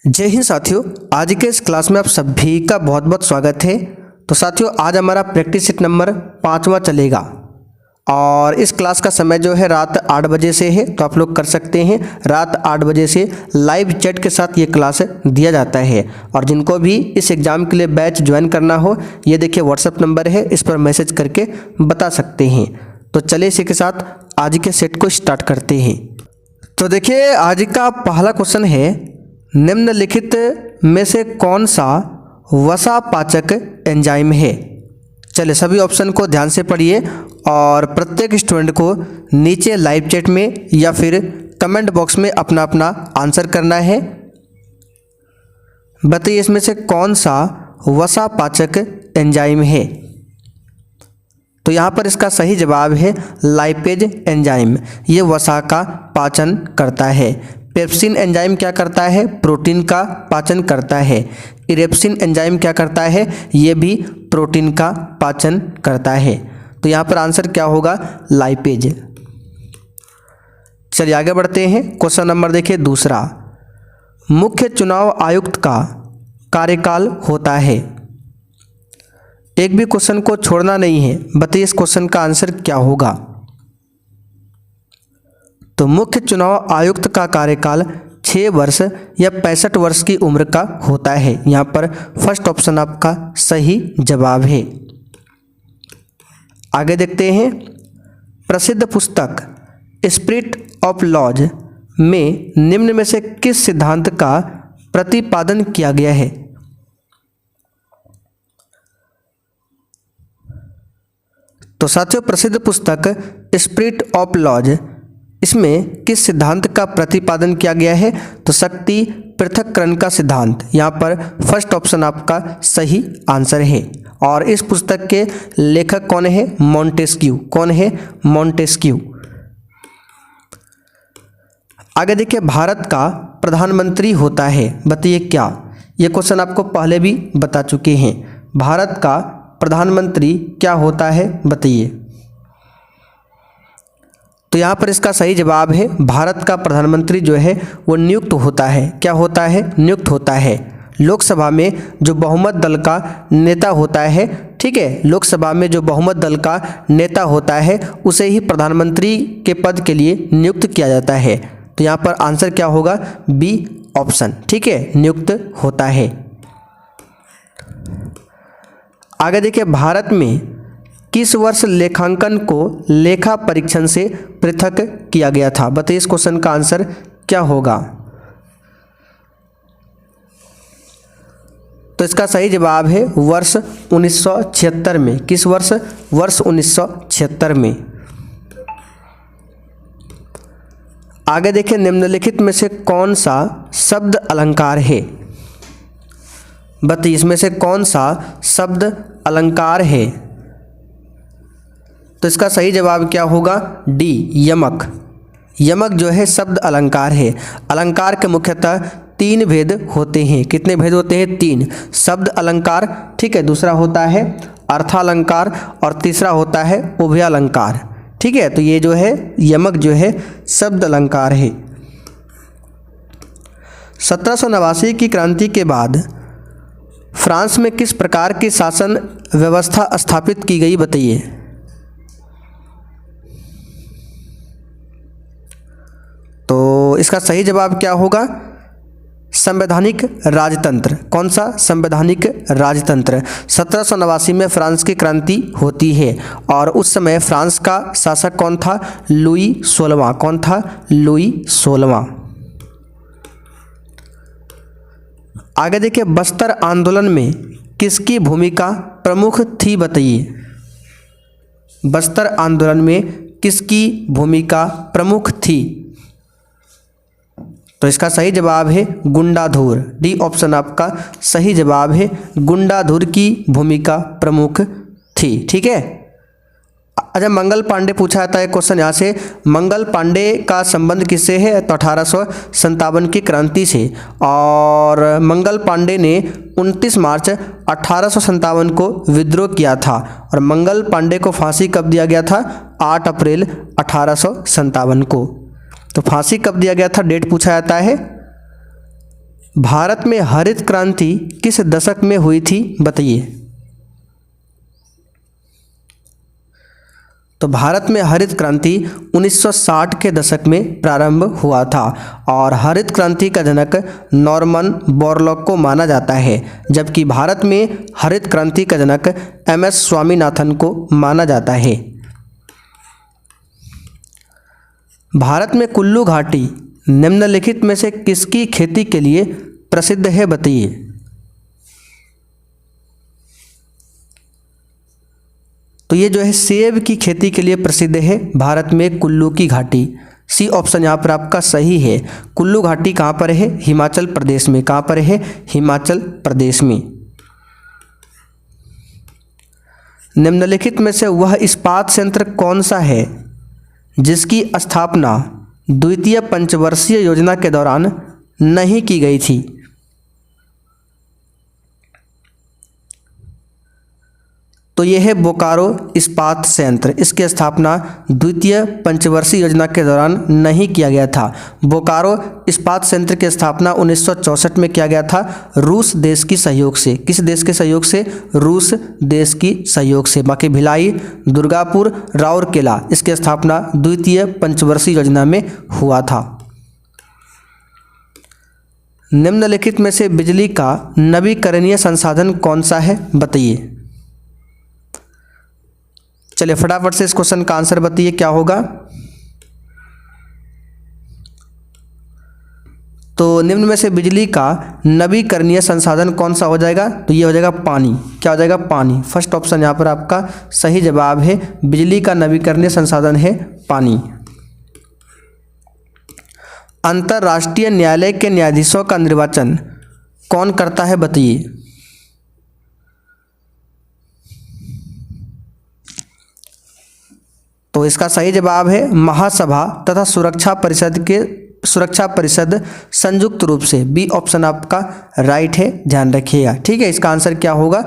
जय हिंद साथियों, आज के इस क्लास में आप सभी का बहुत बहुत स्वागत है। तो साथियों, आज हमारा प्रैक्टिस सेट नंबर 5वां चलेगा और इस क्लास का समय जो है रात 8 बजे से है। तो आप लोग कर सकते हैं, रात 8 बजे से लाइव चैट के साथ ये क्लास दिया जाता है। और जिनको भी इस एग्ज़ाम के लिए बैच ज्वाइन करना हो, ये देखिए व्हाट्सएप नंबर है, इस पर मैसेज करके बता सकते हैं। तो चलिए इसी के साथ आज के सेट को स्टार्ट करते हैं। तो देखिए, आज का पहला क्वेश्चन है, निम्नलिखित में से कौन सा वसा पाचक एंजाइम है। चलिए सभी ऑप्शन को ध्यान से पढ़िए और प्रत्येक स्टूडेंट को नीचे लाइव चैट में या फिर कमेंट बॉक्स में अपना अपना आंसर करना है। बताइए इसमें से कौन सा वसा पाचक एंजाइम है। तो यहाँ पर इसका सही जवाब है लाइपेज एंजाइम। ये वसा का पाचन करता है। पेप्सिन एंजाइम क्या करता है? प्रोटीन का पाचन करता है। इरेप्सिन एंजाइम क्या करता है? ये भी प्रोटीन का पाचन करता है। तो यहाँ पर आंसर क्या होगा? लाइपेज। चलिए आगे बढ़ते हैं। क्वेश्चन नंबर देखिए दूसरा, मुख्य चुनाव आयुक्त का कार्यकाल होता है। एक भी क्वेश्चन को छोड़ना नहीं है। बताइए इस क्वेश्चन का आंसर क्या होगा। तो मुख्य चुनाव आयुक्त का कार्यकाल 6 वर्ष या 65 वर्ष की उम्र का होता है। यहाँ पर फर्स्ट ऑप्शन आपका सही जवाब है। आगे देखते हैं, प्रसिद्ध पुस्तक स्पिरिट ऑफ लॉज में निम्न में से किस सिद्धांत का प्रतिपादन किया गया है। तो साथियों, प्रसिद्ध पुस्तक स्पिरिट ऑफ लॉज, इसमें किस सिद्धांत का प्रतिपादन किया गया है? तो शक्ति पृथक्करण का सिद्धांत। यहाँ पर फर्स्ट ऑप्शन आपका सही आंसर है। और इस पुस्तक के लेखक कौन है? मॉन्टेस्क्यू। कौन है? मॉन्टेस्क्यू। आगे देखिए, भारत का प्रधानमंत्री होता है। बताइए क्या? ये क्वेश्चन आपको पहले भी बता चुके हैं। भारत का प्रधानमंत्री क्या होता है? बताइए। तो यहाँ पर इसका सही जवाब है, भारत का प्रधानमंत्री जो है वो नियुक्त होता है। क्या होता है? नियुक्त होता है। लोकसभा में जो बहुमत दल का नेता होता है, ठीक है, लोकसभा में जो बहुमत दल का नेता होता है उसे ही प्रधानमंत्री के पद के लिए नियुक्त किया जाता है। तो यहाँ पर आंसर क्या होगा? बी ऑप्शन, ठीक है, नियुक्त होता है। आगे देखिए, भारत में किस वर्ष लेखांकन को लेखा परीक्षण से पृथक किया गया था। बताइए इस क्वेश्चन का आंसर क्या होगा। तो इसका सही जवाब है वर्ष 1976 में। किस वर्ष? वर्ष 1976 में। आगे देखिए, निम्नलिखित में से कौन सा शब्द अलंकार है। बताइए इसमें से कौन सा शब्द अलंकार है। तो इसका सही जवाब क्या होगा? डी यमक। यमक जो है शब्द अलंकार है। अलंकार के मुख्यतः 3 भेद होते हैं। कितने भेद होते हैं? 3। शब्द अलंकार, ठीक है, दूसरा होता है अर्थालंकार और तीसरा होता है उभयालंकार, ठीक है। तो ये जो है यमक जो है शब्द अलंकार है। 1789 की क्रांति के बाद फ्रांस में किस प्रकार की शासन व्यवस्था स्थापित की गई? बताइए। तो इसका सही जवाब क्या होगा? संवैधानिक राजतंत्र। कौन सा? संवैधानिक राजतंत्र। 1789 में फ्रांस की क्रांति होती है और उस समय फ्रांस का शासक कौन था? लुई 16वां। कौन था? लुई 16वां। आगे देखिए, बस्तर आंदोलन में किसकी भूमिका प्रमुख थी? बताइए। बस्तर आंदोलन में किसकी भूमिका प्रमुख थी? तो इसका सही जवाब है गुंडाधुर। डी ऑप्शन आपका सही जवाब है। गुंडाधुर की भूमिका प्रमुख थी, ठीक है। अच्छा, मंगल पांडे पूछा जाता है क्वेश्चन यहाँ से, मंगल पांडे का संबंध किससे है? तो 1857 की क्रांति से। और मंगल पांडे ने 29 मार्च 1857 को विद्रोह किया था और मंगल पांडे को फांसी कब दिया गया था? 8 अप्रैल 1857 को। तो फांसी कब दिया गया था? डेट पूछा जाता है। भारत में हरित क्रांति किस दशक में हुई थी, बताइए। तो भारत में हरित क्रांति 1960 के दशक में प्रारंभ हुआ था और हरित क्रांति का जनक नॉर्मन बोरलॉग को माना जाता है, जबकि भारत में हरित क्रांति का जनक एम.एस. स्वामीनाथन को माना जाता है। भारत में कुल्लू घाटी निम्नलिखित में से किसकी खेती के लिए प्रसिद्ध है, बताइए। तो ये जो है सेब की खेती के लिए प्रसिद्ध है भारत में कुल्लू की घाटी। सी ऑप्शन यहाँ पर आपका सही है। कुल्लू घाटी कहाँ पर है, हिमाचल प्रदेश में। कहाँ पर है, हिमाचल प्रदेश में। निम्नलिखित में से वह इस्पात संयंत्र कौन सा है जिसकी स्थापना द्वितीय पंचवर्षीय योजना के दौरान नहीं की गई थी। तो यह है बोकारो इस्पात संयंत्र। इसकी स्थापना द्वितीय पंचवर्षीय योजना के दौरान नहीं किया गया था। बोकारो इस्पात संयंत्र की स्थापना 1964 में किया गया था रूस देश की सहयोग से। किस देश के सहयोग से, रूस देश की सहयोग से। बाकी भिलाई, दुर्गापुर, राउरकेला, इसकी स्थापना द्वितीय पंचवर्षीय योजना में हुआ था। निम्नलिखित में से बिजली का नवीकरणीय संसाधन कौन सा है, बताइए। चलिए फटाफट से इस क्वेश्चन का आंसर बताइए क्या होगा। तो निम्न में से बिजली का नवीकरणीय संसाधन कौन सा हो जाएगा, तो ये हो जाएगा पानी। क्या हो जाएगा, पानी। फर्स्ट ऑप्शन यहाँ पर आपका सही जवाब है। बिजली का नवीकरणीय संसाधन है पानी। अंतर्राष्ट्रीय न्यायालय के न्यायाधीशों का निर्वाचन कौन करता है, बताइए। तो इसका सही जवाब है महासभा तथा सुरक्षा परिषद संयुक्त रूप से। बी ऑप्शन आपका राइट है, ध्यान रखिएगा। ठीक है, इसका आंसर क्या होगा,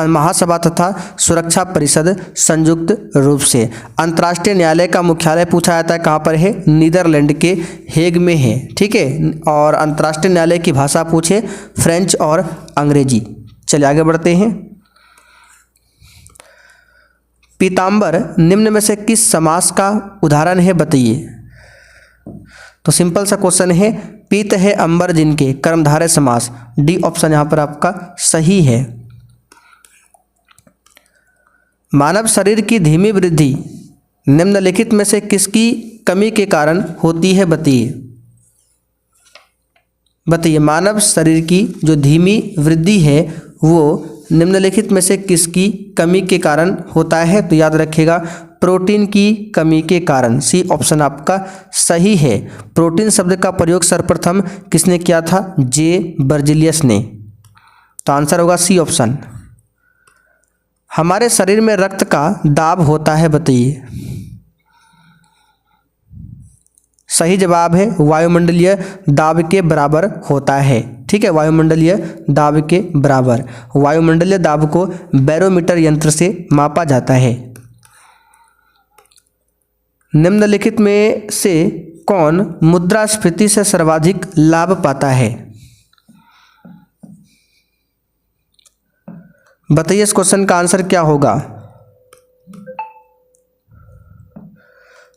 महासभा तथा सुरक्षा परिषद संयुक्त रूप से। अंतर्राष्ट्रीय न्यायालय का मुख्यालय पूछा जाता है कहाँ पर है, नीदरलैंड के हेग में है। ठीक है, और अंतर्राष्ट्रीय न्यायालय की भाषा पूछे फ्रेंच और अंग्रेजी। चलिए आगे बढ़ते हैं। पीताम्बर निम्न में से किस समास का उदाहरण है, बताइए। तो सिंपल सा क्वेश्चन है, पीत है अंबर जिनके, कर्मधारय समास। डी ऑप्शन यहां पर आपका सही है। मानव शरीर की धीमी वृद्धि निम्नलिखित में से किसकी कमी के कारण होती है, बताइए। मानव शरीर की जो धीमी वृद्धि है वो निम्नलिखित में से किसकी कमी के कारण होता है, तो याद रखिएगा प्रोटीन की कमी के कारण। सी ऑप्शन आपका सही है। प्रोटीन शब्द का प्रयोग सर्वप्रथम किसने किया था, जे बर्जिलियस ने। तो आंसर होगा सी ऑप्शन। हमारे शरीर में रक्त का दाब होता है, बताइए। सही जवाब है वायुमंडलीय दाब के बराबर होता है। ठीक है, वायुमंडलीय दाब के बराबर। वायुमंडलीय दाब को बैरोमीटर यंत्र से मापा जाता है। निम्नलिखित में से कौन मुद्रास्फीति से सर्वाधिक लाभ पाता है, बताइए। इस क्वेश्चन का आंसर क्या होगा।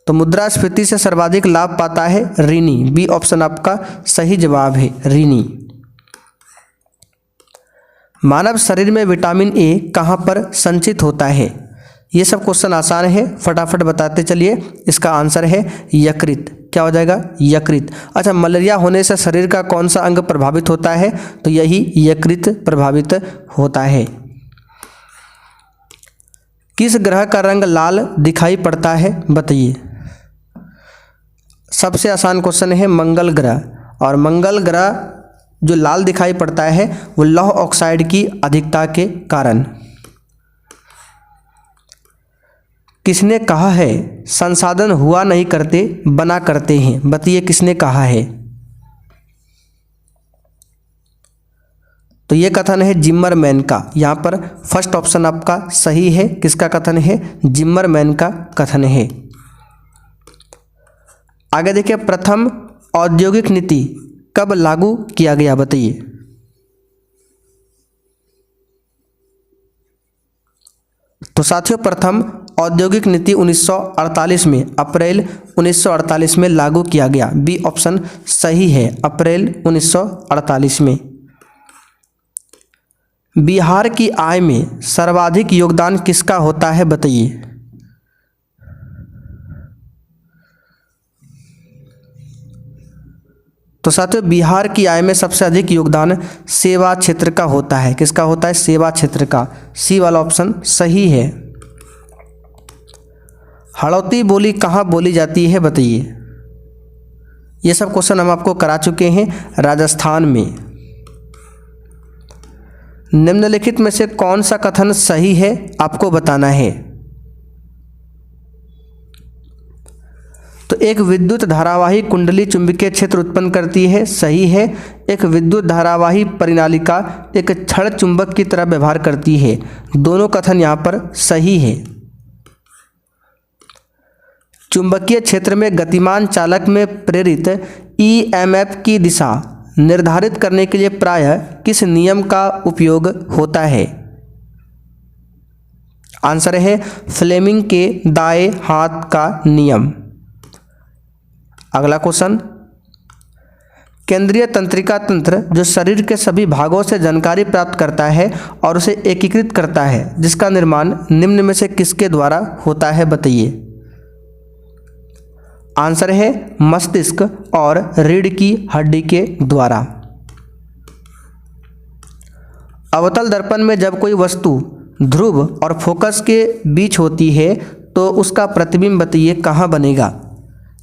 तो मुद्रास्फीति से सर्वाधिक लाभ पाता है ऋणी। बी ऑप्शन आपका सही जवाब है, ऋणी। मानव शरीर में विटामिन ए कहाँ पर संचित होता है। ये सब क्वेश्चन आसान है, फटाफट बताते चलिए। इसका आंसर है यकृत। क्या हो जाएगा, यकृत। अच्छा, मलेरिया होने से शरीर का कौन सा अंग प्रभावित होता है, तो यही यकृत प्रभावित होता है। किस ग्रह का रंग लाल दिखाई पड़ता है, बताइए। सबसे आसान क्वेश्चन है मंगल ग्रह। और मंगल ग्रह जो लाल दिखाई पड़ता है वो लौह ऑक्साइड की अधिकता के कारण। किसने कहा है संसाधन हुआ नहीं करते बना करते हैं, बताइए किसने कहा है। तो ये कथन है जिम्मरमैन का। यहाँ पर फर्स्ट ऑप्शन आपका सही है। किसका कथन है, जिम्मरमैन का कथन है। आगे देखिए, प्रथम औद्योगिक नीति कब लागू किया गया बताइए। तो साथियों प्रथम औद्योगिक नीति 1948 में, अप्रैल 1948 में लागू किया गया। बी ऑप्शन सही है, अप्रैल 1948 में। बिहार की आय में सर्वाधिक योगदान किसका होता है बताइए। तो साथियों बिहार की आय में सबसे अधिक योगदान सेवा क्षेत्र का होता है। किसका होता है? सेवा क्षेत्र का। सी वाला ऑप्शन सही है। हड़ौती बोली कहाँ बोली जाती है बताइए। ये सब क्वेश्चन हम आपको करा चुके हैं राजस्थान में। निम्नलिखित में से कौन सा कथन सही है आपको बताना है। तो एक विद्युत धारावाही कुंडली चुंबकीय क्षेत्र उत्पन्न करती है, सही है। एक विद्युत धारावाही परिनालिका एक क्षण चुंबक की तरह व्यवहार करती है, दोनों कथन यहाँ पर सही है। चुंबकीय क्षेत्र में गतिमान चालक में प्रेरित ईएमएफ की दिशा निर्धारित करने के लिए प्रायः किस नियम का उपयोग होता है? आंसर है फ्लेमिंग के दाएं हाथ का नियम। अगला क्वेश्चन, केंद्रीय तंत्रिका तंत्र जो शरीर के सभी भागों से जानकारी प्राप्त करता है और उसे एकीकृत करता है, जिसका निर्माण निम्न में से किसके द्वारा होता है बताइए। आंसर है मस्तिष्क और रीढ़ की हड्डी के द्वारा। अवतल दर्पण में जब कोई वस्तु ध्रुव और फोकस के बीच होती है तो उसका प्रतिबिंब बताइए कहाँ बनेगा।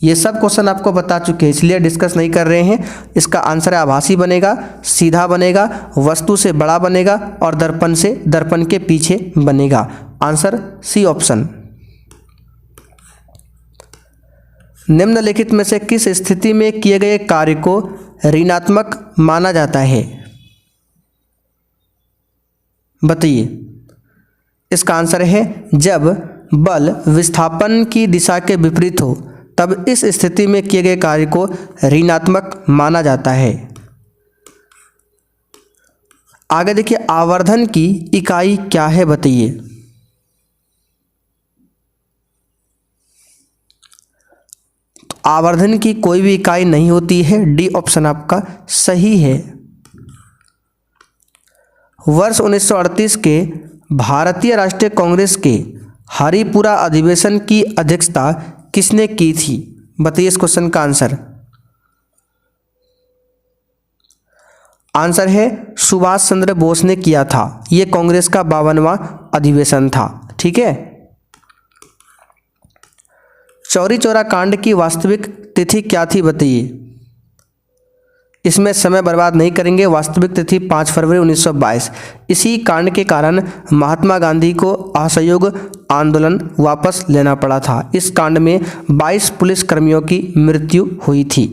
ये सब क्वेश्चन आपको बता चुके हैं, इसलिए डिस्कस नहीं कर रहे हैं। इसका आंसर है आभासी बनेगा, सीधा बनेगा, वस्तु से बड़ा बनेगा और दर्पण से दर्पण के पीछे बनेगा। Answer C option. निम्नलिखित में से किस स्थिति में किए गए कार्य को ऋणात्मक माना जाता है बताइए। इसका आंसर है जब बल विस्थापन की दिशा के विपरीत हो, तब इस स्थिति में किए गए कार्य को ऋणात्मक माना जाता है। आगे देखिए, आवर्धन की इकाई क्या है बताइए। तो आवर्धन की कोई भी इकाई नहीं होती है, डी ऑप्शन आपका सही है। वर्ष 1938 के भारतीय राष्ट्रीय कांग्रेस के हरिपुरा अधिवेशन की अध्यक्षता किसने की थी बताइए इस क्वेश्चन का आंसर। आंसर है सुभाष चंद्र बोस ने किया था। यह कांग्रेस का 52वां अधिवेशन था। ठीक है। चौरी चौरा कांड की वास्तविक तिथि क्या थी बताइए। इसमें समय बर्बाद नहीं करेंगे। वास्तविक तिथि 5 फरवरी 1922। इसी कांड के कारण महात्मा गांधी को असहयोग आंदोलन वापस लेना पड़ा था। इस कांड में 22 पुलिस कर्मियों की मृत्यु हुई थी।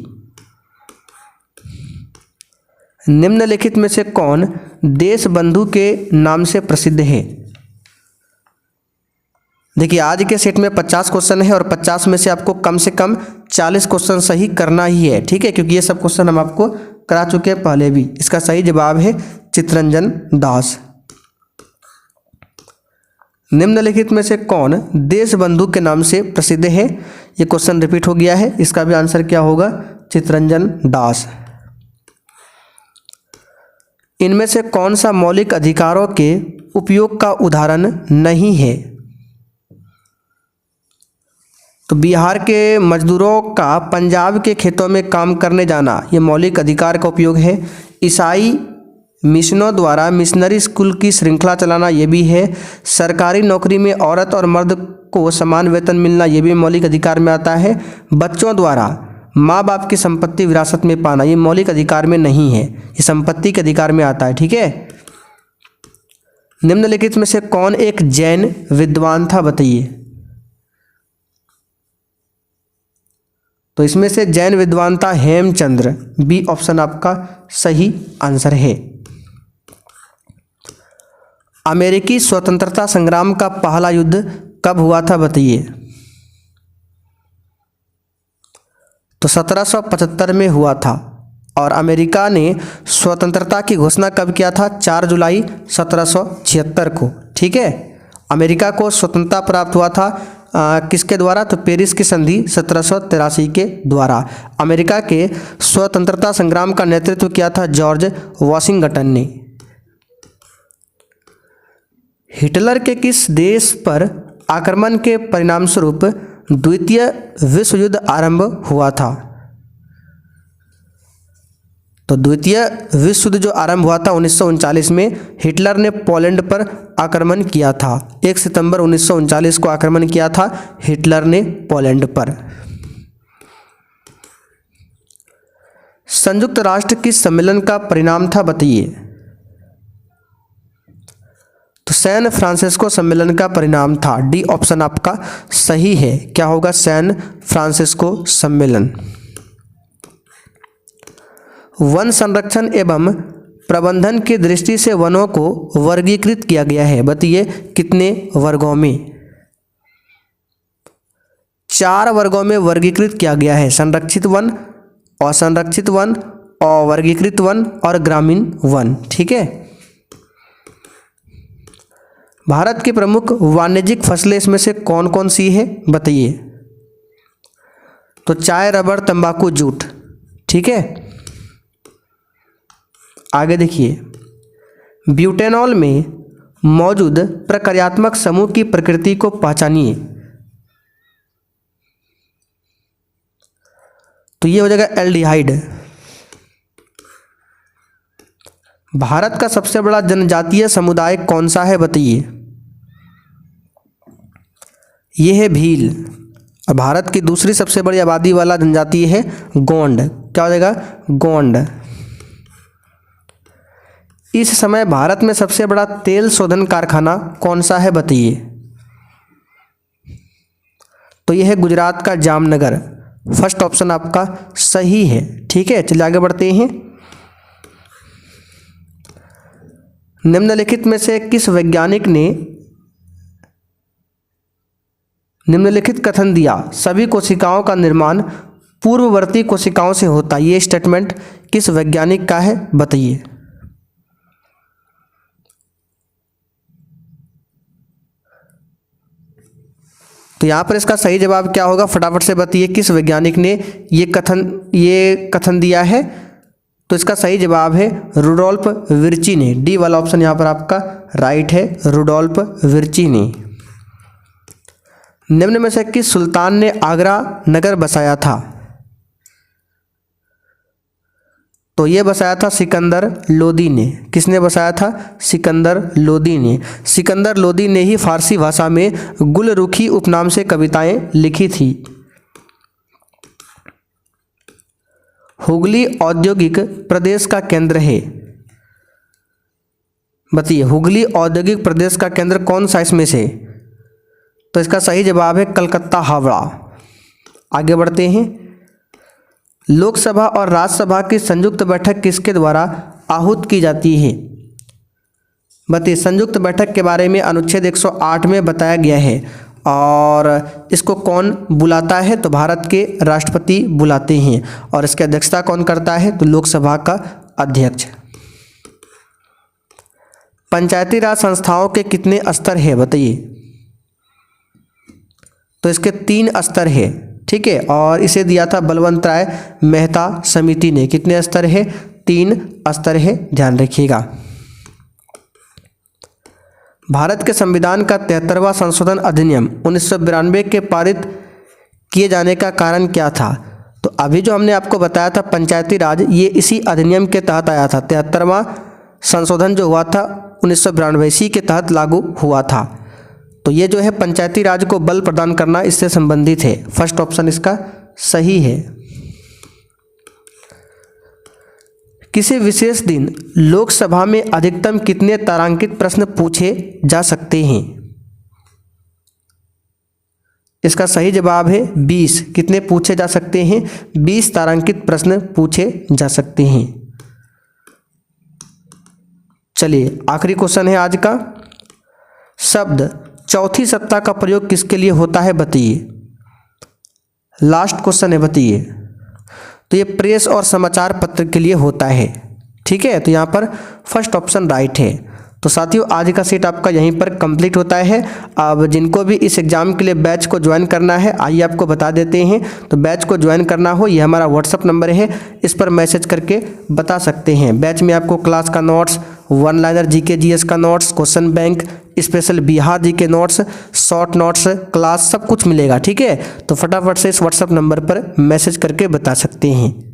निम्नलिखित में से कौन देशबंधु के नाम से प्रसिद्ध है। देखिए आज के सेट में 50 क्वेश्चन है और 50 में से आपको कम से कम 40 क्वेश्चन सही करना ही है। ठीक है, क्योंकि ये सब क्वेश्चन हम आपको करा चुके हैं पहले भी। इसका सही जवाब है चित्तरंजन दास। निम्नलिखित में से कौन देशबंधु के नाम से प्रसिद्ध है। ये क्वेश्चन रिपीट हो गया है, इसका भी आंसर क्या होगा, चित्तरंजन दास। इनमें से कौन सा मौलिक अधिकारों के उपयोग का उदाहरण नहीं है। तो बिहार के मजदूरों का पंजाब के खेतों में काम करने जाना, ये मौलिक अधिकार का उपयोग है। ईसाई मिशनों द्वारा मिशनरी स्कूल की श्रृंखला चलाना, ये भी है। सरकारी नौकरी में औरत और मर्द को समान वेतन मिलना, ये भी मौलिक अधिकार में आता है। बच्चों द्वारा माँ बाप की संपत्ति विरासत में पाना, ये मौलिक अधिकार में नहीं है, ये संपत्ति के अधिकार में आता है। ठीक है। निम्नलिखित में से कौन एक जैन विद्वान था बताइए। तो इसमें से जैन विद्वान था हेमचंद्र। बी ऑप्शन आपका सही आंसर है। अमेरिकी स्वतंत्रता संग्राम का पहला युद्ध कब हुआ था बताइए। तो 1775 में हुआ था। और अमेरिका ने स्वतंत्रता की घोषणा कब किया था? 4 जुलाई 1776 को। ठीक है, अमेरिका को स्वतंत्रता प्राप्त हुआ था किसके द्वारा? तो पेरिस की संधि 1783 के द्वारा। अमेरिका के स्वतंत्रता संग्राम का नेतृत्व किया था जॉर्ज वॉशिंगटन ने। हिटलर के किस देश पर आक्रमण के परिणामस्वरूप द्वितीय विश्व युद्ध आरंभ हुआ था? तो द्वितीय विश्व युद्ध जो आरंभ हुआ था 1939 में, हिटलर ने पोलैंड पर आक्रमण किया था। 1 सितंबर 1939 को आक्रमण किया था हिटलर ने पोलैंड पर। संयुक्त राष्ट्र किस सम्मेलन का परिणाम था? बताइए। तो सैन फ्रांसिस्को सम्मेलन का परिणाम था। डी ऑप्शन आपका सही है। क्या होगा? सैन फ्रांसिस्को सम्मेलन। वन संरक्षण एवं प्रबंधन की दृष्टि से वनों को वर्गीकृत किया गया है। बताइए कितने वर्गों में? 4 वर्गों में वर्गीकृत किया गया है। संरक्षित वन, असंरक्षित वन, अवर्गीकृत वन और ग्रामीण वन। ठीक है। भारत की प्रमुख वाणिज्यिक फसलें इसमें से कौन कौन सी है? बताइए। तो चाय, रबर, तंबाकू, जूट। ठीक है। आगे देखिए, ब्यूटेनॉल में मौजूद प्रक्रियात्मक समूह की प्रकृति को पहचानिए। तो ये हो जाएगा एल्डिहाइड। भारत का सबसे बड़ा जनजातीय समुदाय कौन सा है? बताइए। ये है भील। और भारत की दूसरी सबसे बड़ी आबादी वाला जनजाति है गोंड। क्या हो जाएगा? गोंड। इस समय भारत में सबसे बड़ा तेल शोधन कारखाना कौन सा है? बताइए। तो यह है गुजरात का जामनगर। फर्स्ट ऑप्शन आपका सही है। ठीक है, चलिए आगे बढ़ते हैं। निम्नलिखित में से किस वैज्ञानिक ने निम्नलिखित कथन दिया? सभी कोशिकाओं का निर्माण पूर्ववर्ती कोशिकाओं से होता है। ये स्टेटमेंट किस वैज्ञानिक का है? बताइए। तो यहाँ पर इसका सही जवाब क्या होगा? फटाफट से बताइए किस वैज्ञानिक ने ये कथन दिया है? तो इसका सही जवाब है रुडोल्फ विर्ची ने। डी वाला ऑप्शन यहाँ पर आपका राइट है, रुडोल्फ विर्ची ने। निम्न में से किस सुल्तान ने आगरा नगर बसाया था? तो ये बसाया था सिकंदर लोदी ने। किसने बसाया था? सिकंदर लोदी ने। सिकंदर लोदी ने ही फारसी भाषा में गुलरुखी उपनाम से कविताएं लिखी थी। हुगली औद्योगिक प्रदेश का केंद्र है। बताइए, हुगली औद्योगिक प्रदेश का केंद्र कौन सा इसमें से? तो इसका सही जवाब है कलकत्ता हावड़ा। आगे बढ़ते हैं। लोकसभा और राज्यसभा की संयुक्त बैठक किसके द्वारा आहूत की जाती है? बताइए। संयुक्त बैठक के बारे में अनुच्छेद 108 में बताया गया है। और इसको कौन बुलाता है? तो भारत के राष्ट्रपति बुलाते हैं। और इसकी अध्यक्षता कौन करता है? तो लोकसभा का अध्यक्ष। पंचायती राज संस्थाओं के कितने स्तर है? बताइए। तो इसके 3 स्तर है। ठीक है। और इसे दिया था बलवंत राय मेहता समिति ने। कितने स्तर है? 3 स्तर है, ध्यान रखिएगा। भारत के संविधान का 73वां संशोधन अधिनियम 1992 के पारित किए जाने का कारण क्या था? तो अभी जो हमने आपको बताया था पंचायती राज, ये इसी अधिनियम के तहत आया था। 73वां संशोधन जो हुआ था 1992 इसी के तहत लागू हुआ था। तो ये जो है पंचायती राज को बल प्रदान करना इससे संबंधित है। फर्स्ट ऑप्शन इसका सही है। किसी विशेष दिन लोकसभा में अधिकतम कितने तारांकित प्रश्न पूछे जा सकते हैं? इसका सही जवाब है 20। कितने पूछे जा सकते हैं? 20 तारांकित प्रश्न पूछे जा सकते हैं। चलिए आखिरी क्वेश्चन है आज का। शब्द चौथी सत्ता का प्रयोग किसके लिए होता है? बताइए। लास्ट क्वेश्चन है, बताइए। तो ये प्रेस और समाचार पत्र के लिए होता है। ठीक है, तो यहाँ पर फर्स्ट ऑप्शन राइट है। तो साथियों आज का सेट आपका यहीं पर कंप्लीट होता है। अब जिनको भी इस एग्ज़ाम के लिए बैच को ज्वाइन करना है, आइए आपको बता देते हैं। तो बैच को ज्वाइन करना हो, ये हमारा व्हाट्सअप नंबर है, इस पर मैसेज करके बता सकते हैं। बैच में आपको क्लास का notes, one liner GK GS का notes, question bank, special Bihar G K notes, short notes, class सब कुछ मिलेगा। ठीक है, तो फटाफट से इस व्हाट्सअप नंबर पर मैसेज करके बता सकते हैं।